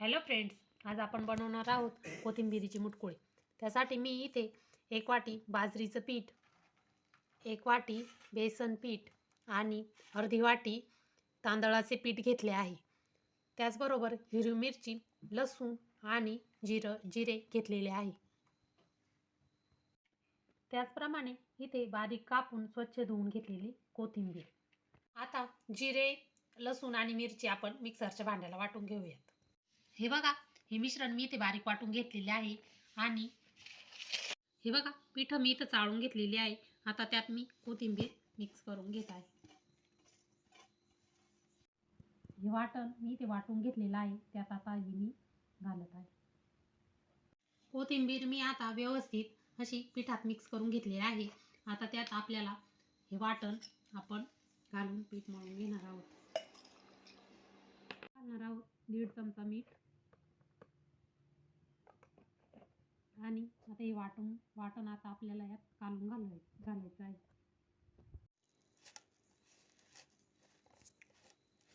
Hello friends, आज आपण बनवणार आहोत कोथिंबीरीची मुटकुळे. त्यासाठी मी इथे 1 वाटी बाजरीचं पीठ, 1 वाटी बेसन पीठ आणि अर्धी वाटी तांदळाचे पीठ घेतले आहे. त्याचबरोबर हिरवी मिरची, लसूण आणि जिरे घेतलेले आहे. त्याचप्रमाणे इथे बारीक कापून स्वच्छ धुवून घेतलेली कोथिंबीर. आता जिरे, लसूण आणि मिरची आपण मिक्सरच्या भांड्याला वाटून घेऊयात. हे बघा, हे मिश्रण मी इथे बारीक वाटून घेतलेले आहे आणि हे बघा पीठ मी इथं चाळून घेतलेली आहे. आता त्यात मी कोथिंबीर मिक्स करून घेत आहे. हे वाटण मी इथे वाटून घेतलेलं आहे, त्यात आता ही मी घालत आहे. कोथिंबीर मी आता व्यवस्थित अशी पिठात मिक्स करून घेतलेली आहे. आता त्यात आपल्याला हे वाटण आपण घालून पीठ मळून घेणार आहोत. घालणार आहोत 1.5 चमचा मीठ आणि आता हे वाटण आता आपल्याला यात कालून घालायचं आहे.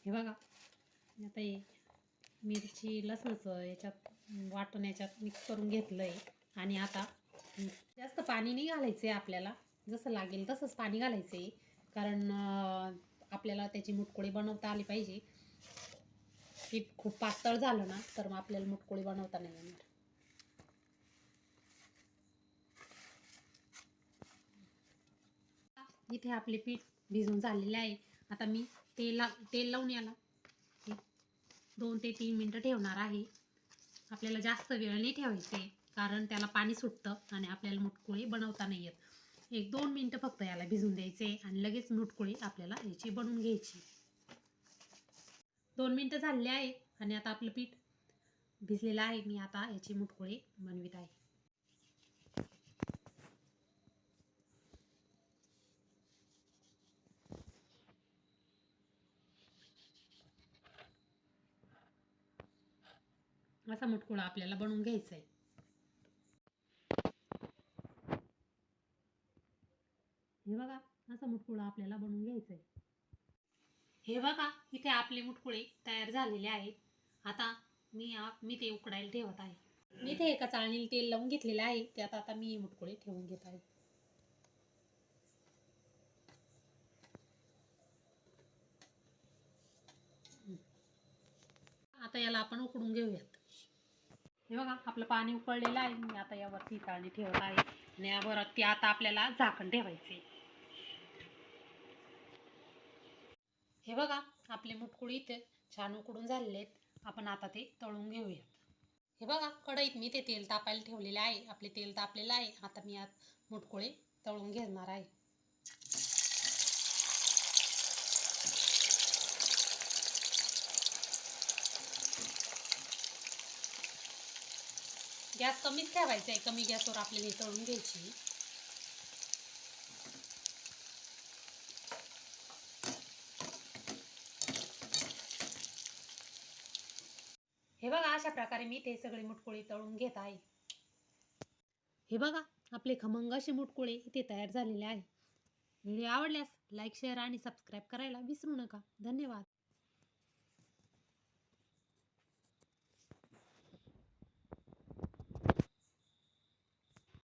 हे बघा, आता हे मिरची लसणाचं याच्यात वाटण याच्यात मिक्स करून घेतलं आहे आणि आता जास्त पाणी नाही घालायचं आहे. आपल्याला जसं लागेल तसंच पाणी घालायचं आहे, कारण आपल्याला त्याची मुटकुळे बनवता आली पाहिजे. पीठ खूप पातळ झालं ना तर मग आपल्याला मुटकुळे बनवता नाही येणार. इथे आपले पीठ भिजून झालेले आहे. आता मी तेल लावून याला 2 ते 3 मिनटं ठेवणार आहे. आपल्याला जास्त वेळ नाही ठेवायचे, कारण त्याला पाणी सुटतं आणि आपल्याला मुटकुळे बनवता नाही येत. 1-2 मिनटं फक्त याला भिजून द्यायचे आणि लगेच मुटकुळे आपल्याला याची बनवून घ्यायची. 2 मिनटं झालेले आहे आणि आता आपलं पीठ भिजलेलं आहे. मी आता याची मुटकुळे बनवित आहे. असा मुटकुळा आपल्याला बनवून घ्यायचा आहे. हे बघा, असा मुटकुळा आपल्याला बनवून घ्यायचा आहे. हे बघा, इथे आपले मुटकुळे तयार झालेले आहेत. आता मी ते उकडायला ठेवत आहे. मी इथे एका चाळणीला तेल लावून घेतलेलं आहे, त्यात आता मी मुटकुळे ठेवून घेत आहे. आता याला आपण उकडून घेऊयात. हे बघा, आपलं पाणी उकळलेलं आहे. मी आता यावरती चाळणी ठेवत आहे आणि यावरती आता आपल्याला झाकण ठेवायचे. हे बघा, आपले मुटकुळे इथे छान उकडून झालेले आहेत. आपण आता ते तळून घेऊयात. हे बघा, कढईत मी ते तेल तापायला ठेवलेले आहे. आपले तेल तापलेलं आहे. आता मी यात मुटकुळे तळून घेणार आहे. गॅस कमीच ठेवायचा आहे. कमी गॅसवर आपल्याला हे तळून घ्यायची. हे बघा, अशा प्रकारे मी ते सगळे मुटकुळे तळून घेत आहे. हे बघा, आपले खमंग असे मुटकुळे इथे तयार झालेले आहे. व्हिडिओ आवडल्यास लाईक, शेअर आणि सबस्क्राईब करायला विसरू नका. धन्यवाद.